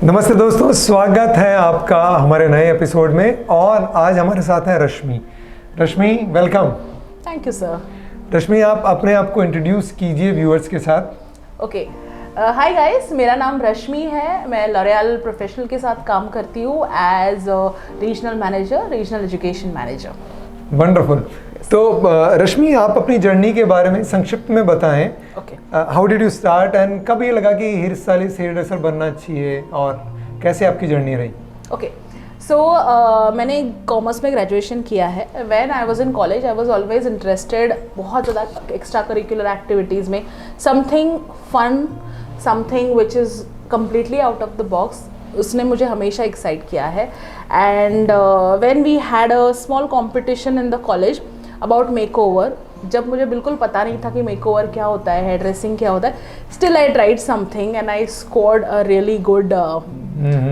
नमस्ते दोस्तों, स्वागत है आपका हमारे नए एपिसोड में। और आज हमारे साथ है Rashmi. Rashmi, welcome. Thank you sir. Rashmi, आप अपने आप को इंट्रोड्यूस कीजिए व्यूअर्स के साथ। ओके, हाय गाइस, मेरा नाम रश्मि है। मैं लॉरियल प्रोफेशनल के साथ काम करती हूँ as regional manager, regional education manager. Wonderful. तो रश्मि, आप अपनी जर्नी के बारे में संक्षिप्त में बताएं। Okay, how did you start and कब ये लगा कि हेयर स्टाइलिस्ट, हेयर ड्रेसर बनना चाहिए और कैसे आपकी जर्नी रही? ओके। सो मैंने कॉमर्स में ग्रेजुएशन किया है। When I was in college I was always interested बहुत ज़्यादा एक्स्ट्रा करिकुलर एक्टिविटीज़ में, something fun, something which is completely out of the box. उसने मुझे हमेशा एक्साइट किया है। And when we had a small competition in the college about makeover, जब मुझे बिल्कुल पता नहीं था कि मेकओवर क्या होता है, हेयर ड्रेसिंग क्या होता है, still I tried something and I scored a really good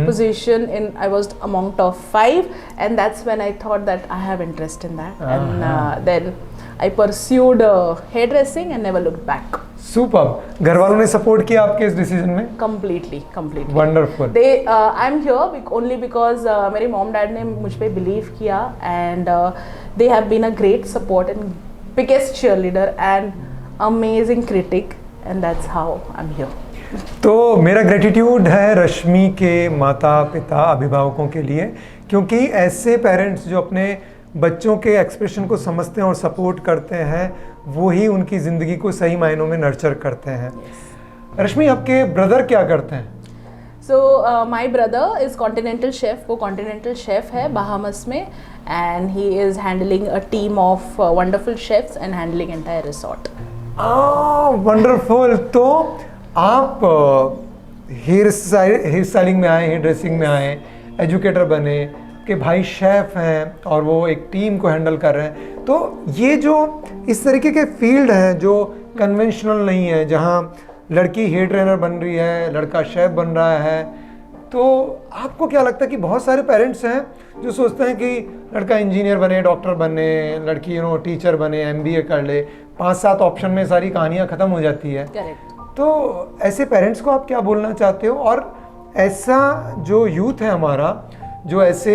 position in, I was among top 5, and that's when I thought that I have interest in that. And then I pursued hairdressing and never looked back. Super. घर वालों ने support किया आपके इस decision में? Completely. Wonderful. They I'm here only because मेरे mom dad ने मुझ पे बिलीव किया, and they have been a great support and biggest cheerleader and amazing critic, and that's how I'm here. तो मेरा ग्रेटिट्यूड है रश्मि के माता पिता अभिभावकों के लिए, क्योंकि ऐसे पेरेंट्स जो अपने बच्चों के एक्सप्रेशन को समझते हैं और सपोर्ट करते हैं, वो ही उनकी ज़िंदगी को सही मायनों में नर्चर करते हैं। रश्मि, आपके ब्रदर क्या करते हैं? So my brother is continental chef. वो continental chef है बहामस में, and he is handling a team of wonderful chefs and handling entire resort. Wonderful. तो आप हेयर स्टाइलिंग में आए, हेयर ड्रेसिंग में आए, एजुकेटर बने, के भाई शेफ हैं और वो एक टीम को हैंडल कर रहे हैं। तो ये जो इस तरीके के फील्ड हैं जो कन्वेंशनल नहीं है, जहाँ लड़की हेयर ट्रेनर बन रही है, लड़का शेफ बन रहा है, तो आपको क्या लगता है कि बहुत सारे पेरेंट्स हैं जो सोचते हैं कि लड़का इंजीनियर बने, डॉक्टर बने, लड़की टीचर बने, MBA कर ले, 5-7 ऑप्शन में सारी कहानियाँ ख़त्म हो जाती है। Correct. तो ऐसे पेरेंट्स को आप क्या बोलना चाहते हो? और ऐसा जो यूथ है हमारा, जो ऐसे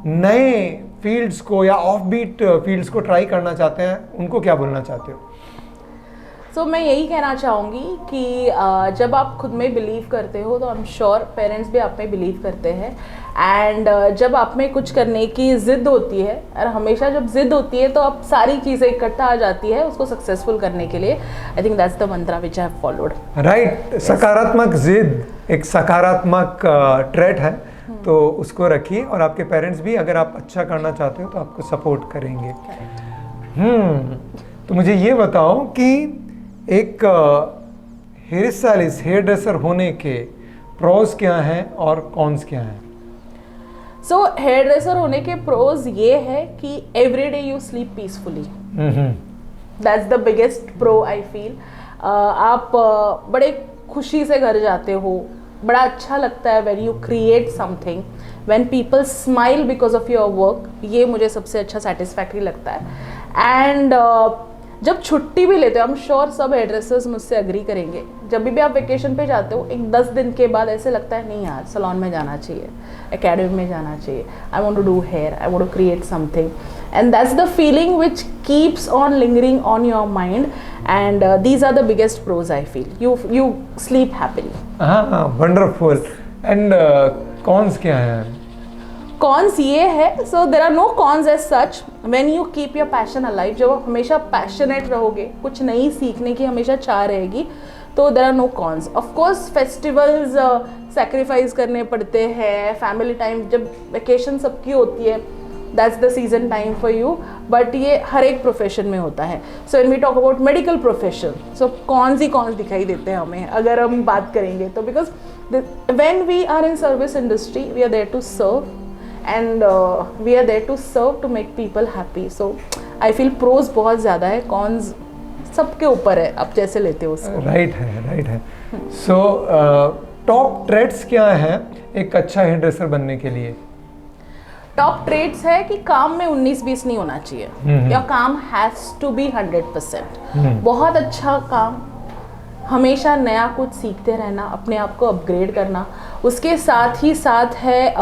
नए फील्ड्स को या ऑफ बीट फील्ड्स को ट्राई करना चाहते हैं, उनको क्या बोलना चाहते हो? So मैं यही कहना चाहूँगी कि जब आप खुद में बिलीव करते हो तो आई एम श्योर पेरेंट्स भी आप में बिलीव करते हैं। एंड जब आप में कुछ करने की ज़िद होती है, और हमेशा जब ज़िद होती है तो आप सारी चीज़ें इकट्ठा आ जाती है उसको सक्सेसफुल करने के लिए। I think that's the Mantra which I have followed. Right. सकारात्मक ज़िद एक सकारात्मक ट्रेट है, तो उसको रखिए। और आपके पेरेंट्स भी अगर आप अच्छा करना चाहते हो तो आपको सपोर्ट करेंगे। तो मुझे ये बताओ कि एक हेयर स्टाइलिस्ट, हेयर ड्रेसर होने के प्रोज क्या हैं और कॉन्स क्या हैं? सो हेयर ड्रेसर होने के प्रोज ये है कि every day you sleep peacefully. That's the biggest pro I feel. आप बड़े खुशी से घर जाते हो, बड़ा अच्छा लगता है when you create something, when people smile because of your work. ये मुझे सबसे अच्छा सेटिस्फैक्ट्री लगता है। एंड जब छुट्टी भी लेते हो, आई एम श्योर सब हेयर ड्रेसर्स मुझसे एग्री करेंगे, जब भी आप वेकेशन पे जाते हो एक 10 दिन के बाद ऐसे लगता है नहीं यार, सैलून में जाना चाहिए, एकेडमी में जाना चाहिए, I want to do hair, I want to create something, and that's the feeling which keeps on lingering on your mind, and these are the biggest pros I feel. You sleep happily. हाँ, wonderful. And cons क्या हैं? Cons ये है, so there are no cons as such when you keep your passion alive. जब आप हमेशा passionate रहोगे, कुछ नई सीखने की हमेशा चाह रहेगी, तो there are no cons. Of course festivals sacrifice करने पड़ते हैं, फैमिली टाइम, जब वेकेशन सबकी होती है, that's the season time for you, but ये हर एक प्रोफेशन में होता है। So when we talk about medical profession, so कौन सी कॉन्स दिखाई देते हैं हमें अगर हम बात करेंगे तो, because when we are in service industry we are there to serve, and we are there to serve, to make people happy. So I feel pros बहुत ज़्यादा है, cons सबके ऊपर है, आप जैसे लेते हो उसको। राइट है। सो टॉप ट्रेड्स क्या है एक अच्छा हेयर ड्रेसर बनने के लिए? टॉप ट्रेड्स है कि काम में 19-20 नहीं होना चाहिए। योर काम हैज़ टू बी 100%। बहुत अच्छा काम हमेशा नया कुछ सीखते रहना, अपने आप को अपग्रेड करना। उसके साथ ही साथ है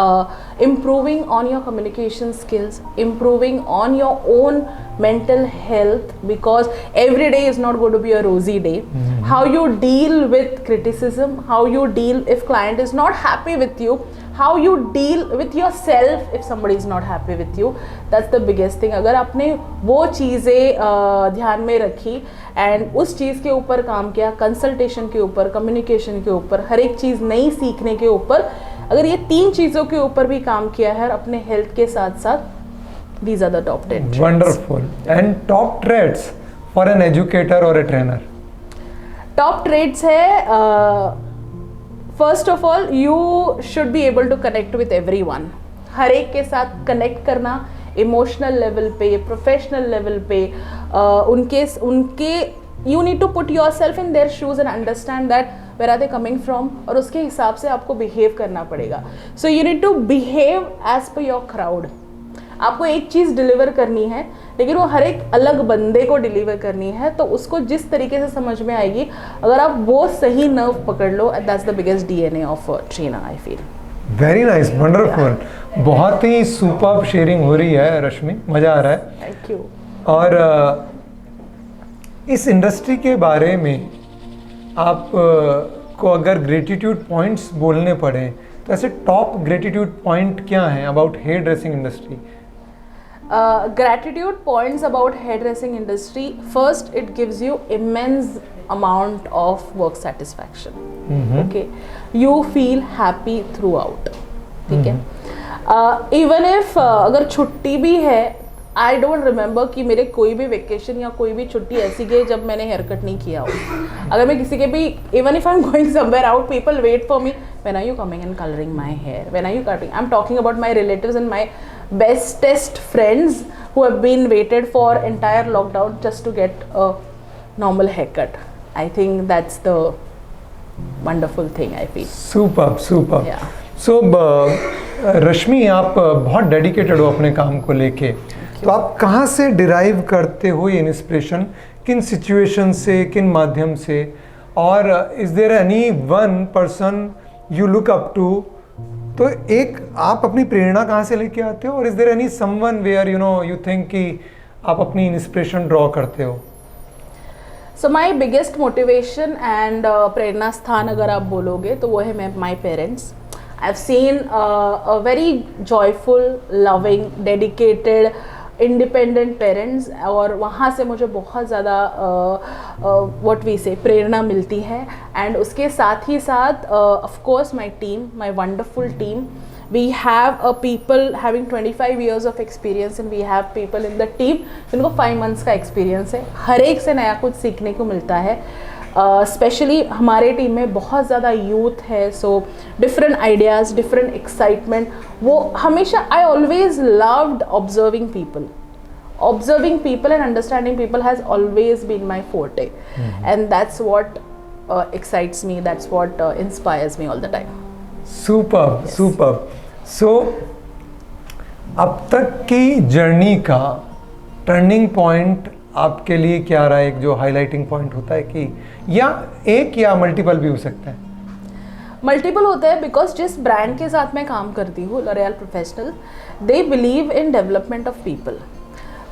improving on your communication skills, improving on your own mental health, because every day is not going to be a rosy day. How you deal with criticism, how you deal if client is not happy with you, how you deal with yourself if somebody is not happy with you, that's the biggest thing. अगर आपने वो चीज़ें ध्यान में रखी and उस चीज़ के ऊपर काम किया, कंसल्टेशन के ऊपर, कम्युनिकेशन के ऊपर, हर एक चीज़ नई सीखने के ऊपर, अगर ये 3 चीज़ों के ऊपर भी काम किया है और अपने हेल्थ के साथ साथ, these are the top 10 traits. Wonderful. And top traits for an educator or a trainer? Top traits है first of all you should be able to connect with everyone. हर एक के साथ कनेक्ट करना, इमोशनल लेवल पे, professional level पे, उनके you need to put yourself in their shoes and understand that where are they coming from, और उसके हिसाब से आपको behave करना पड़ेगा. So you need to behave as per your crowd. आपको एक चीज़ डिलीवर करनी है, लेकिन वो हर एक अलग बंदे को डिलीवर करनी है, तो उसको जिस तरीके से समझ में आएगी, अगर आप वो सही नर्व पकड़ लो, that's the biggest DNA of trainer I feel. Very nice, wonderful. बहुत ही सुपर्ब शेयरिंग हो रही है रश्मि, मज़ा आ रहा है. Thank you. और इस इंडस्ट्री के बारे में आप को अगर ग्रेटिट्यूड पॉइंट्स बोलने पड़े, तो ऐसे टॉप ग्रेटिट्यूड पॉइंट क्या हैं about hair dressing industry? Gratitude points about hairdressing industry. First, it gives you immense amount of work satisfaction. Okay, you feel happy throughout. ठीक है. Even if अगर छुट्टी भी है, I don't remember कि मेरे कोई भी वेकेशन या कोई भी छुट्टी ऐसी गई जब मैंने हेयर कट नहीं किया हो. अगर मैं किसी के भी, even if I'm going somewhere out, people wait for me. When are you coming and coloring my hair? When are you cutting? I'm talking about my relatives and my bestest friends who have been waited for entire lockdown just to get a normal haircut. I think that's the wonderful thing I feel. Superb, superb. Yeah. So रश्मि, आप बहुत dedicated हो अपने काम को लेके, तो आप कहाँ से डिराइव करते हो ये इंस्पिरेशन? किन सिचुएशन से, किन माध्यम से? और is there any one person you look up to? तो एक आप अपनी प्रेरणा कहाँ से लेके आते हो, और is there any someone where you think कि आप अपनी इंस्पिरेशन ड्रॉ करते हो? So my biggest motivation and प्रेरणा स्थान अगर आप बोलोगे तो वो है my parents. I have seen a very joyful, loving, dedicated, independent parents, और वहाँ से मुझे बहुत ज़्यादा व्हाट वी से प्रेरणा मिलती है. एंड उसके साथ ही साथ of course my team, my wonderful team. We have a people having 25 years of experience and we have people in the team जिनको 5 months का एक्सपीरियंस है. हर एक से नया कुछ सीखने को मिलता है. स्पेशली हमारे टीम में बहुत ज़्यादा यूथ है, so different ideas, different excitement. वो हमेशा, I always loved observing people and understanding people has always been my forte. And that's what excites me, that's what inspires me all the time. Superb, yes. Superb. So अब तक की journey का turning point आपके लिए क्या रहा है? एक जो हाईलाइटिंग पॉइंट होता है कि या एक या मल्टीपल भी हो सकता है? मल्टीपल होता है, बिकॉज जिस ब्रांड के साथ मैं काम करती हूँ, L'Oreal professional, they believe in development of people.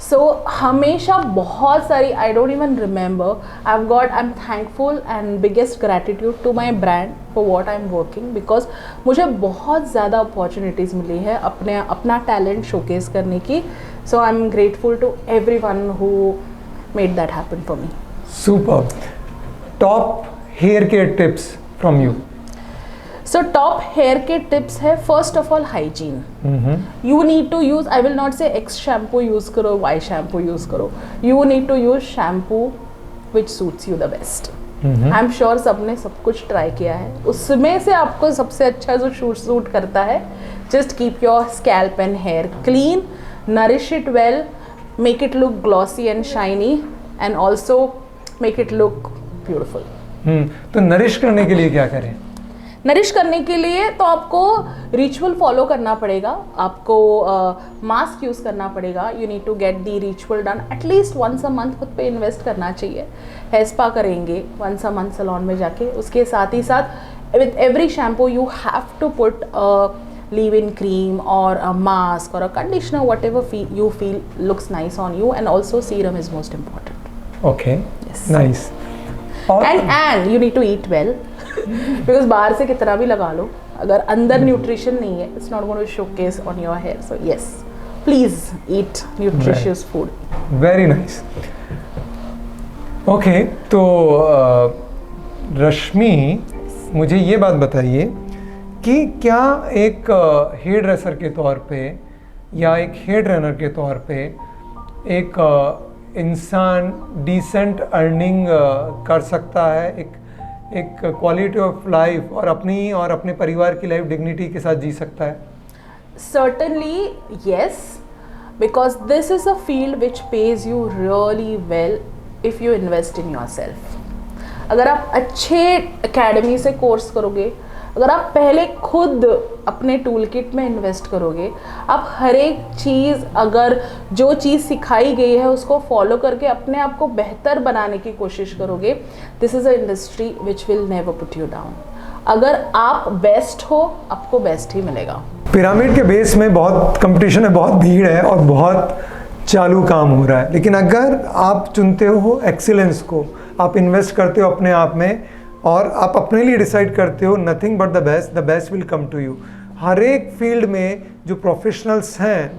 So हमेशा बहुत सारी, I don't even remember, I am thankful and biggest gratitude to my brand for what I am working, because मुझे बहुत ज़्यादा अपॉर्चुनिटीज़ मिली है अपना टैलेंट शोकेस करने की. So I am grateful to every one who made that happen for me. Super. Top hair care tips from you? So top hair care tips है, first of all hygiene. You need to use, I will not say X shampoo use करो, Y shampoo use करो. You need to use shampoo which suits you the best. I'm sure सबने सब कुछ try किया है, उसमें से आपको सबसे अच्छा जो सूट करता है, just keep your scalp and hair clean, nourish it well, make it look glossy and shiny, and also make it look beautiful. तो नरिश करने के लिए क्या करें? नरिश करने के लिए तो आपको रिचुअल फॉलो करना पड़ेगा, आपको मास्क यूज़ करना पड़ेगा, you need to get the ritual done at least once a month, खुद पे इन्वेस्ट करना चाहिए। हेयर स्पा करेंगे वंस अ मंथ सैलून में जाके, उसके साथ ही साथ with every shampoo you have to put leave-in cream or a mask or a conditioner, whatever you feel looks nice on you, and also serum is most important. Okay. Yes. Nice. And you need to eat well because बाहर से कितना भी लगा लो, अगर अंदर nutrition नहीं है, it's not going to showcase on your hair. So yes, please eat nutritious food. Very nice. Okay, तो रश्मि मुझे ये बात बताइए कि क्या एक हेयर ड्रेसर के तौर पे या एक हेयर ट्रेनर के तौर पे एक इंसान डिसेंट अर्निंग कर सकता है, एक क्वालिटी ऑफ लाइफ और अपने परिवार की लाइफ डिग्निटी के साथ जी सकता है? Certainly yes, because this is a field which pays you really well if you invest in yourself. अगर आप अच्छे एकेडमी से कोर्स करोगे, अगर आप पहले खुद अपने टूल किट में इन्वेस्ट करोगे, आप हर एक चीज़, अगर जो चीज़ सिखाई गई है उसको फॉलो करके अपने आप को बेहतर बनाने की कोशिश करोगे, this is a industry which will never put you down. अगर आप बेस्ट हो, आपको बेस्ट ही मिलेगा। पिरामिड के बेस में बहुत कंपटीशन है, बहुत भीड़ है और बहुत चालू काम हो रहा है, लेकिन अगर आप चुनते हो एक्सीलेंस को, आप इन्वेस्ट करते हो अपने आप में और आप अपने लिए डिसाइड करते हो nothing but the best will come to you. हर एक फील्ड में जो प्रोफेशनल्स हैं,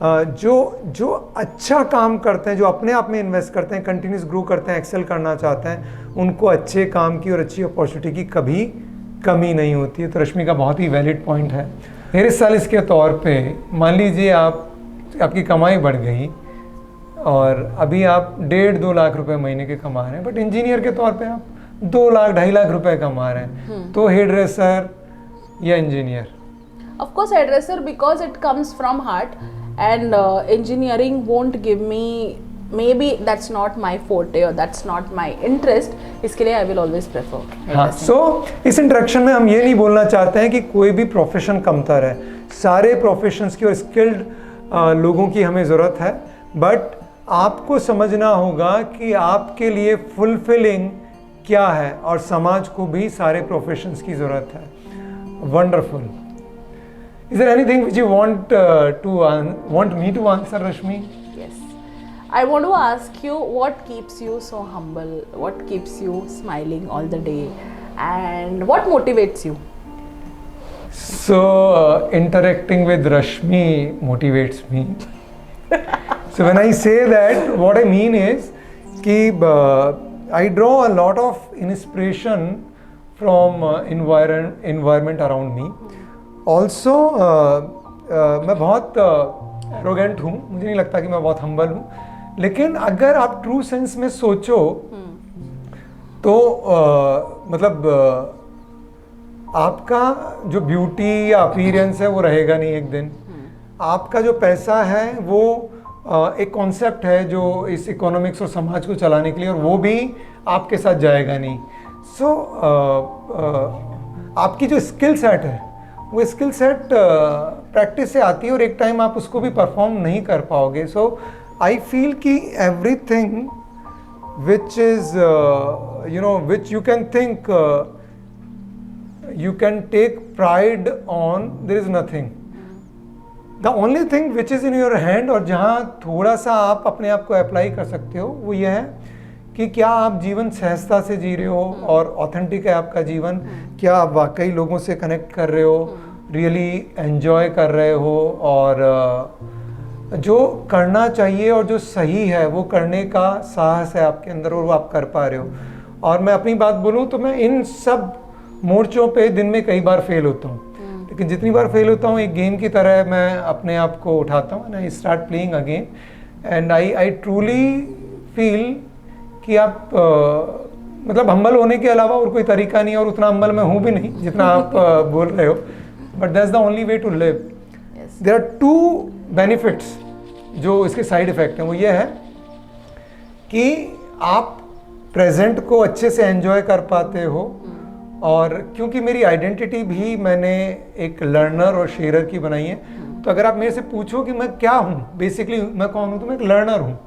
जो अच्छा काम करते हैं, जो अपने आप में इन्वेस्ट करते हैं, कंटिन्यूस ग्रो करते हैं, एक्सेल करना चाहते हैं, उनको अच्छे काम की और अच्छी अपॉर्चुनिटी की कभी कमी नहीं होती है। तो रश्मि का बहुत ही वैलिड पॉइंट है। हेयर स्टाइलिस्ट के तौर पे मान लीजिए आपकी कमाई बढ़ गई और अभी आप 1.5-2 लाख रुपए महीने के कमा रहे हैं, बट इंजीनियर के तौर पे आप 2 लाख 2.5 लाख रुपए कमा रहे हैं, तो हेयर ड्रेसर या engineer? Of course hairdresser, because it comes from heart, and engineering won't give me, maybe that's not my forte or that's not my interest, इसके लिए I will always prefer hairdressing. हाँ, so इस interaction में हम ये नहीं बोलना चाहते हैं कि कोई भी प्रोफेशन कमतर है, सारे प्रोफेशंस की और स्किल्ड लोगों की हमें ज़रूरत है, बट आपको समझना होगा कि आपके लिए फुलफिलिंग क्या है और समाज को भी सारे प्रोफेशंस की ज़रूरत है। Wonderful. Is there anything which you want me to answer, Rashmi? Yes. I want to ask you, what keeps you so humble? What keeps you smiling all the day? And what motivates you? So, interacting with Rashmi motivates me. So when I say that, what I mean is कि I draw a lot of inspiration from environment around me. Also मैं बहुत arrogant हूँ, मुझे नहीं लगता कि मैं बहुत हम्बल हूँ, लेकिन अगर आप ट्रू सेंस में सोचो तो मतलब आपका जो ब्यूटी या अपीयरेंस है वो रहेगा नहीं एक दिन। आपका जो पैसा है वो एक कॉन्सेप्ट है जो इस इकोनॉमिक्स और समाज को चलाने के लिए, और वो भी आपके साथ जाएगा नहीं। सो आपकी जो स्किल सेट है वो स्किल सेट प्रैक्टिस से आती है और एक टाइम आप उसको भी परफॉर्म नहीं कर पाओगे। सो आई फील कि everything which is which you can think you can take pride on, there is nothing. The only thing which is in your hand, और जहाँ थोड़ा सा आप अपने आप को अप्लाई कर सकते हो, वो ये है कि क्या आप जीवन सहजता से जी रहे हो और ऑथेंटिक है आपका जीवन, क्या आप वाकई लोगों से कनेक्ट कर रहे हो, रियली एंजॉय कर रहे हो, और जो करना चाहिए और जो सही है वो करने का साहस है आपके अंदर और वो आप कर पा रहे हो। और मैं अपनी बात बोलूँ तो मैं इन सब मोर्चों पे दिन में कई बार फेल होता हूँ, लेकिन जितनी बार फेल होता हूँ एक गेम की तरह मैं अपने आप को उठाता हूँ, I start playing again, and I truly feel कि आप मतलब हम्बल होने के अलावा और कोई तरीका नहीं, और उतना हम्बल मैं हूँ भी नहीं जितना आप बोल रहे हो, but that's the only way to live. There are 2 benefits जो इसके साइड इफेक्ट हैं, वो ये है कि आप प्रेजेंट को अच्छे से एंजॉय कर पाते हो और क्योंकि मेरी आइडेंटिटी भी मैंने एक लर्नर और शेयरर की बनाई है, तो अगर आप मेरे से पूछो कि मैं क्या हूँ, बेसिकली मैं कौन हूँ, तो मैं एक लर्नर हूँ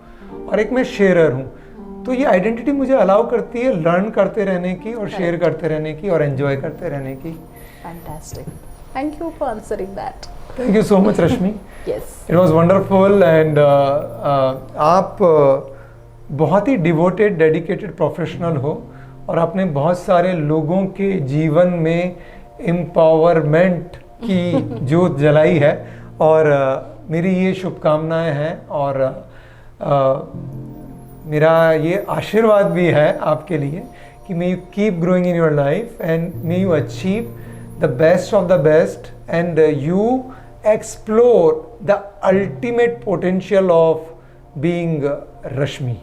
और एक मैं शेयरर हूँ। तो ये आइडेंटिटी मुझे अलाउ करती है लर्न करते रहने की और शेयर करते रहने की और एंजॉय करते रहने की। Fantastic. Thank you for answering that. Thank you so much Rashmi, Yes. It was wonderful. And आप बहुत ही डिवोटेड डेडिकेटेड प्रोफेशनल हो और आपने बहुत सारे लोगों के जीवन में एम्पावरमेंट की जोत जलाई है, और मेरी ये शुभकामनाएं हैं और मेरा ये आशीर्वाद भी है आपके लिए कि may you keep growing in your life and may you achieve the best of the best and you explore the ultimate potential of being Rashmi.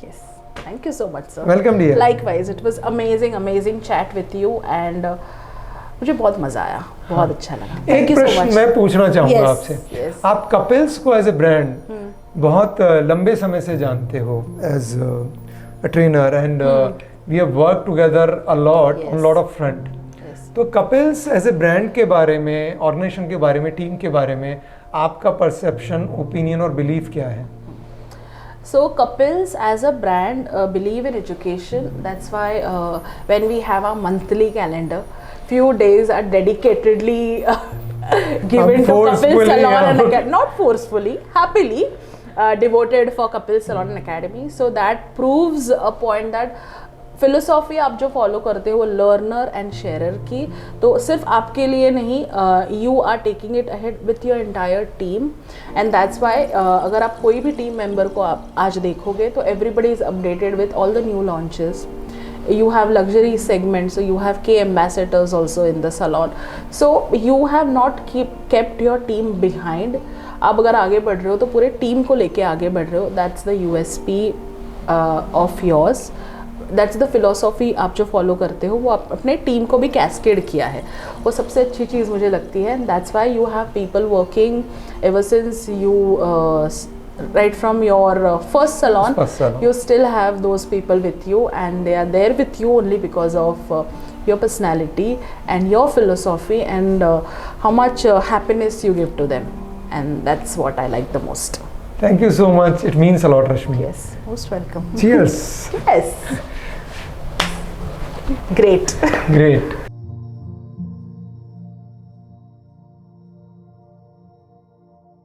Yes. Thank you so much, sir. Welcome, dear. Likewise, it was amazing chat with you and मुझे बहुत मजा आया, बहुत अच्छा लगा। एक Thank you so प्रश्न much. मैं पूछना चाहूँगा Yes, आपसे। yes. आप कपिल्स को एज ए ब्रांड बहुत लंबे समय से जानते हो as a trainer and we have work together a lot on lot of front. Yes. तो कपिल्स एज ए ब्रांड के बारे में, ऑर्गेनाइजेशन के बारे में, टीम के बारे में आपका परसेप्शन, ओपिनियन और बिलीफ क्या है? So Kapils as a brand believe in education. That's why when we have our monthly calendar, few days are dedicatedly given to forcefully, Kapil Salon and yeah. Academy. Not forcefully, happily devoted for Kapil Salon and Academy. So that proves a point that philosophy आप जो follow करते हो learner and शेयरर की, तो सिर्फ आपके लिए नहीं, you are taking it ahead with your entire team and that's why अगर आप कोई भी टीम मेंबर को आप आज देखोगे तो everybody is updated with all the new launches. You have luxury segments, so you have K ambassadors also in the salon. So you have not kept your team behind. आप अगर आगे बढ़ रहे हो तो पूरे टीम को लेके आगे बढ़ रहे हो. That's the USP of yours. That's the philosophy आप जो फॉलो करते हो वो आप अपने टीम को भी कैस्केड किया है, वो सबसे अच्छी चीज़ मुझे लगती है. That's why you have people working ever since you right from your first salon, you still have those people with you and they are there with you only because of your personality and your philosophy and how much happiness you give to them, and that's what I like the most. Thank you so much. It means a lot, Rashmi. Yes, most welcome. Cheers. Yes. Great. Great.